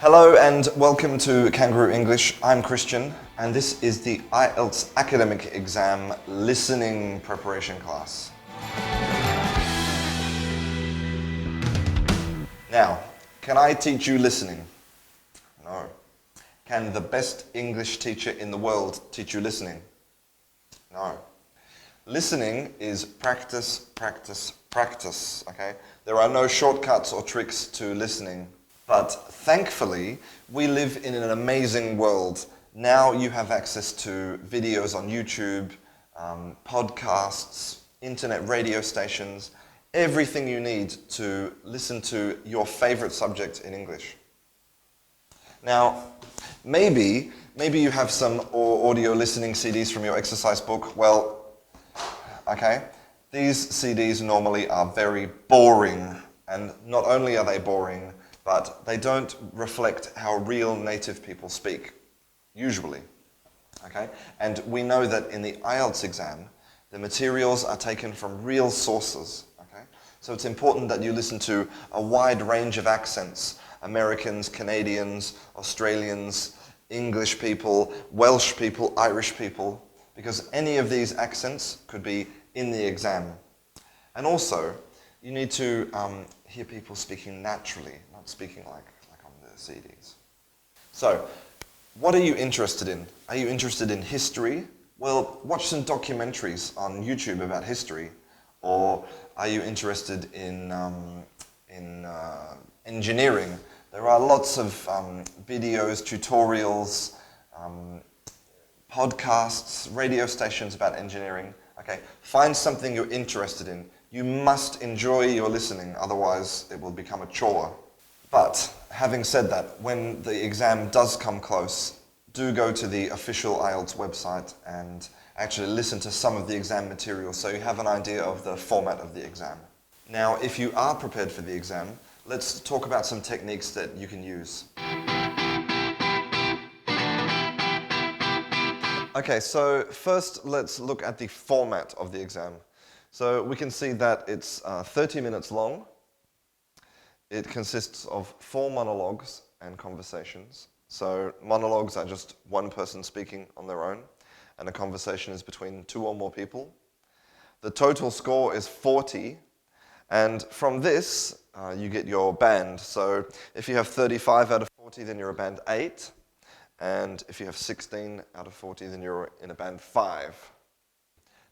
Hello and welcome to Canguro English. I'm Christian and this is the IELTS Academic exam listening preparation class. Now, can I teach you listening? No. Can the best English teacher in the world teach you listening? No. Listening is practice, practice, practice, okay? There are no shortcuts or tricks to listening. But thankfully, we live in an amazing world. Now you have access to videos on YouTube, podcasts, internet radio stations, everything you need to listen to your favorite subject in English. Now, maybe you have some audio listening CDs from your exercise book. Well, okay, these CDs normally are very boring, and not only are they boring, but they don't reflect how real native people speak, usually, okay? And we know that in the IELTS exam, the materials are taken from real sources, okay? So it's important that you listen to a wide range of accents: Americans, Canadians, Australians, English people, Welsh people, Irish people, because any of these accents could be in the exam. And also, you need to hear people speaking naturally, not speaking like on the CDs. So, what are you interested in? Are you interested in history? Well, watch some documentaries on YouTube about history. Or are you interested in engineering? There are lots of videos, tutorials, podcasts, radio stations about engineering. Okay, find something you're interested in. You must enjoy your listening, otherwise it will become a chore. But having said that, when the exam does come close, do go to the official IELTS website and actually listen to some of the exam material so you have an idea of the format of the exam. Now, if you are prepared for the exam, let's talk about some techniques that you can use. Okay, so first let's look at the format of the exam. So we can see that it's 30 minutes long. It consists of 4 monologues and conversations. So monologues are just one person speaking on their own, and a conversation is between 2 or more people. The total score is 40, and from this you get your band. So if you have 35 out of 40, then you're a band 8, and if you have 16 out of 40, then you're in a band 5.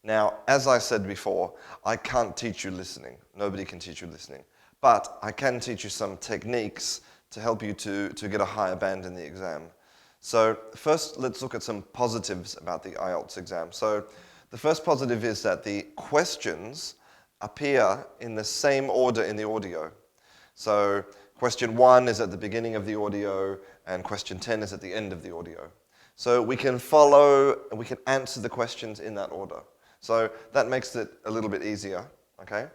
Now, as I said before, I can't teach you listening. Nobody can teach you listening. But I can teach you some techniques to help you to get a higher band in the exam. So first, let's look at some positives about the IELTS exam. So the first positive is that the questions appear in the same order in the audio. So question 1 is at the beginning of the audio, and question 10 is at the end of the audio. So we can answer the questions in that order. So that makes it a little bit easier, okay?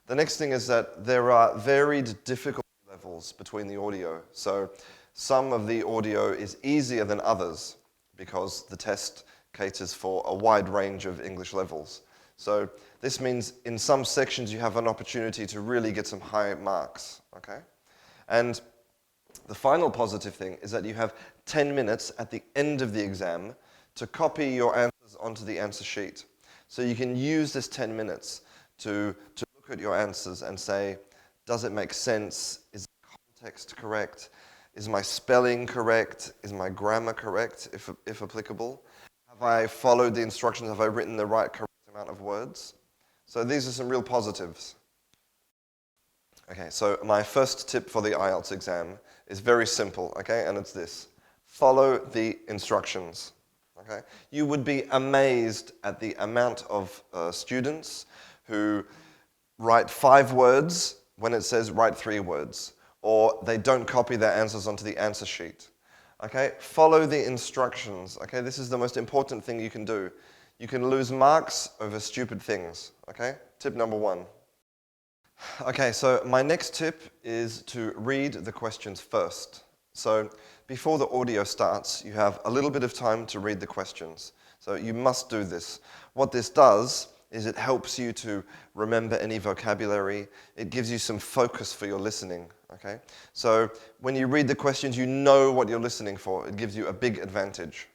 The next thing is that there are varied difficulty levels between the audio. So some of the audio is easier than others because the test caters for a wide range of English levels. So this means in some sections you have an opportunity to really get some high marks, okay? And the final positive thing is that you have 10 minutes at the end of the exam to copy your answers onto the answer sheet. So you can use this 10 minutes to look at your answers and say, does it make sense? Is the context correct? Is my spelling correct? Is my grammar correct, if applicable? Have I followed the instructions? Have I written the correct amount of words? So these are some real positives. Okay, so my first tip for the IELTS exam is very simple, okay, and it's this: follow the instructions. Okay? You would be amazed at the amount of students who write 5 words when it says write 3 words, or they don't copy their answers onto the answer sheet. Okay? Follow the instructions. Okay? This is the most important thing you can do. You can lose marks over stupid things. Okay? Tip number 1. Okay, so my next tip is to read the questions first. So before the audio starts, you have a little bit of time to read the questions. So you must do this. What this does is it helps you to remember any vocabulary. It gives you some focus for your listening, okay? So when you read the questions, you know what you're listening for. It gives you a big advantage.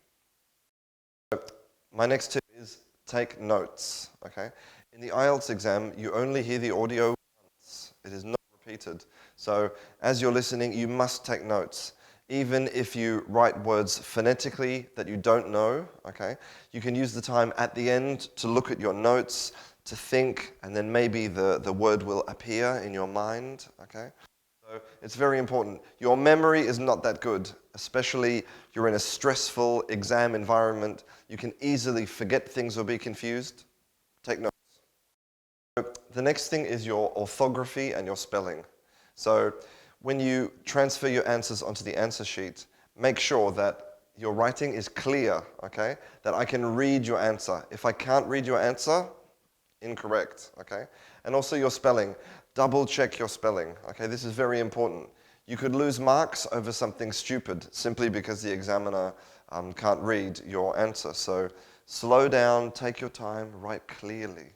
My next tip is take notes, okay? In the IELTS exam, you only hear the audio once. It is not repeated. So as you're listening, you must take notes. Even if you write words phonetically that you don't know, okay, you can use the time at the end to look at your notes, to think, and then maybe the word will appear in your mind, okay? So it's very important. Your memory is not that good, especially you're in a stressful exam environment. You can easily forget things or be confused. Take notes. The next thing is your orthography and your spelling. So when you transfer your answers onto the answer sheet, make sure that your writing is clear, okay? That I can read your answer. If I can't read your answer, incorrect, okay? And also your spelling. Double check your spelling, okay? This is very important. You could lose marks over something stupid simply because the examiner can't read your answer. So slow down, take your time, write clearly.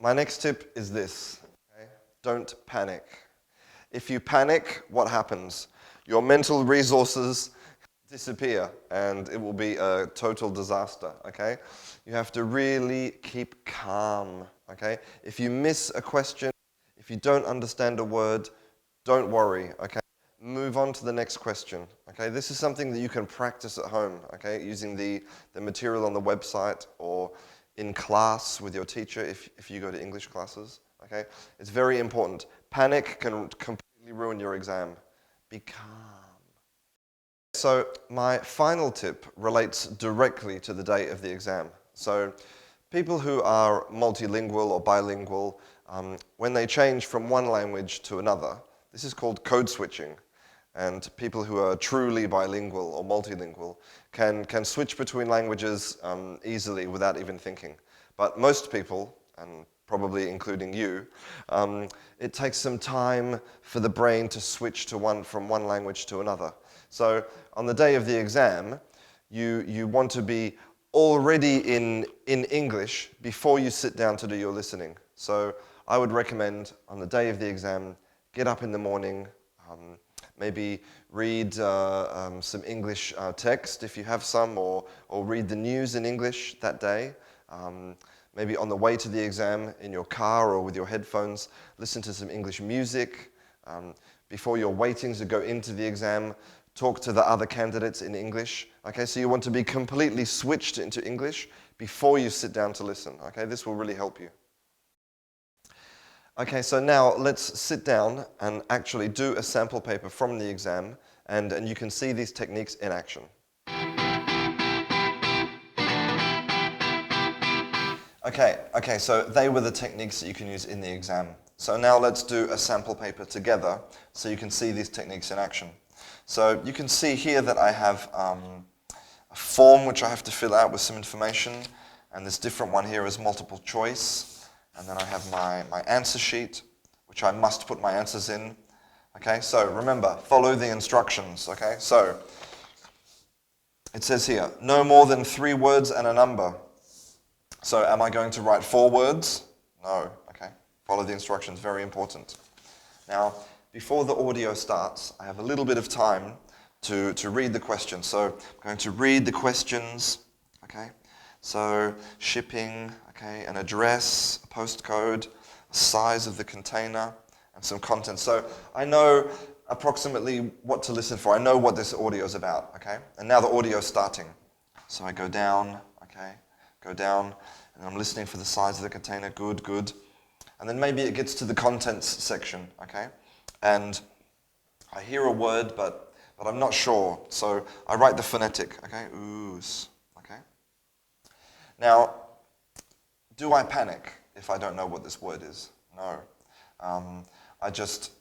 My next tip is this, okay? Don't panic. If you panic, what happens? Your mental resources disappear and it will be a total disaster, okay? You have to really keep calm, okay? If you miss a question, if you don't understand a word, don't worry, okay? Move on to the next question, okay? This is something that you can practice at home, okay? Using the material on the website or in class with your teacher if you go to English classes, okay? It's very important. Panic can completely ruin your exam. Be calm. So my final tip relates directly to the day of the exam. So people who are multilingual or bilingual, when they change from one language to another, this is called code switching. And people who are truly bilingual or multilingual can switch between languages easily without even thinking. But most people, and probably including you, it takes some time for the brain to switch from one language to another. So on the day of the exam, you want to be already in English before you sit down to do your listening. So I would recommend on the day of the exam, get up in the morning, maybe read some English text if you have some, or read the news in English that day. Maybe on the way to the exam in your car or with your headphones, listen to some English music. Before you're waiting to go into the exam, talk to the other candidates in English. Okay, so you want to be completely switched into English before you sit down to listen. Okay, this will really help you. Okay, so now let's sit down and actually do a sample paper from the exam, and you can see these techniques in action. Okay, so they were the techniques that you can use in the exam. So now let's do a sample paper together so you can see these techniques in action. So you can see here that I have a form which I have to fill out with some information, and this different one here is multiple choice. And then I have my answer sheet, which I must put my answers in. Okay, so remember, follow the instructions. Okay, so it says here, no more than 3 words and a number. So am I going to write 4 words? No, okay. Follow the instructions, very important. Now, before the audio starts, I have a little bit of time to read the questions. So I'm going to read the questions, okay? So shipping, okay, an address, a postcode, size of the container, and some content. So I know approximately what to listen for. I know what this audio is about, okay? And now the audio is starting. So I go down, okay, go down, and I'm listening for the size of the container. Good, good. And then maybe it gets to the contents section, okay? And I hear a word, but I'm not sure. So I write the phonetic, okay? Oos, okay? Now, do I panic if I don't know what this word is? No. I just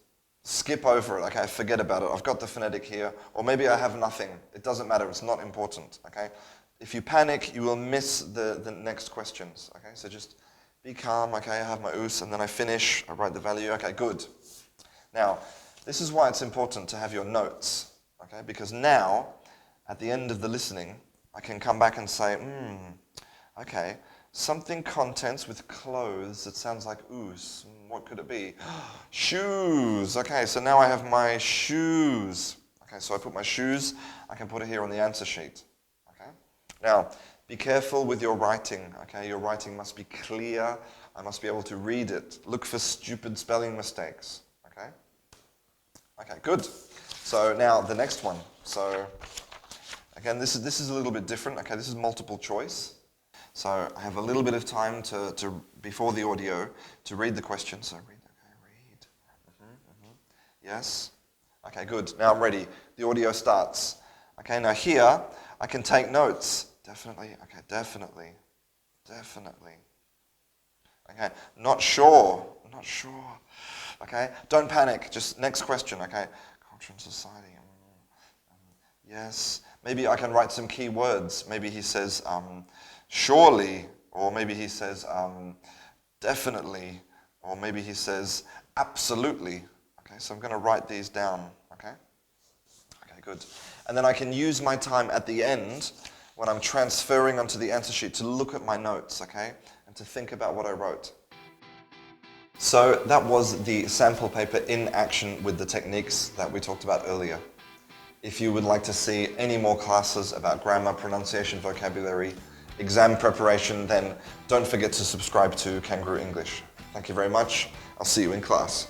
skip over it, okay? I forget about it. I've got the phonetic here, or maybe I have nothing. It doesn't matter. It's not important, okay? If you panic, you will miss the next questions, okay? So just be calm, okay? I have my oos, and then I finish. I write the value. Okay, good. Now, this is why it's important to have your notes, okay? Because now, at the end of the listening, I can come back and say, okay, something contents with clothes that sounds like oos. What could it be? Shoes. Okay, so now I have my shoes. Okay, so I put my shoes. I can put it here on the answer sheet. Okay. Now, be careful with your writing. Okay, your writing must be clear. I must be able to read it. Look for stupid spelling mistakes. Okay. Okay, good. So now the next one. So again, this is a little bit different. Okay, this is multiple choice. So I have a little bit of time to before the audio to read the question. So read. Okay, read. Yes. Okay, good. Now I'm ready. The audio starts. Okay, now here I can take notes. Definitely. Okay, definitely. Definitely. Okay, not sure. Not sure. Okay, don't panic. Just next question. Okay, culture and society. Yes. Maybe I can write some key words. Maybe he says surely, or maybe he says definitely, or maybe he says absolutely. Okay, so I'm going to write these down. Okay. Okay, good. And then I can use my time at the end when I'm transferring onto the answer sheet to look at my notes. Okay, and to think about what I wrote. So that was the sample paper in action with the techniques that we talked about earlier. If you would like to see any more classes about grammar, pronunciation, vocabulary, exam preparation, then don't forget to subscribe to Canguro English. Thank you very much. I'll see you in class.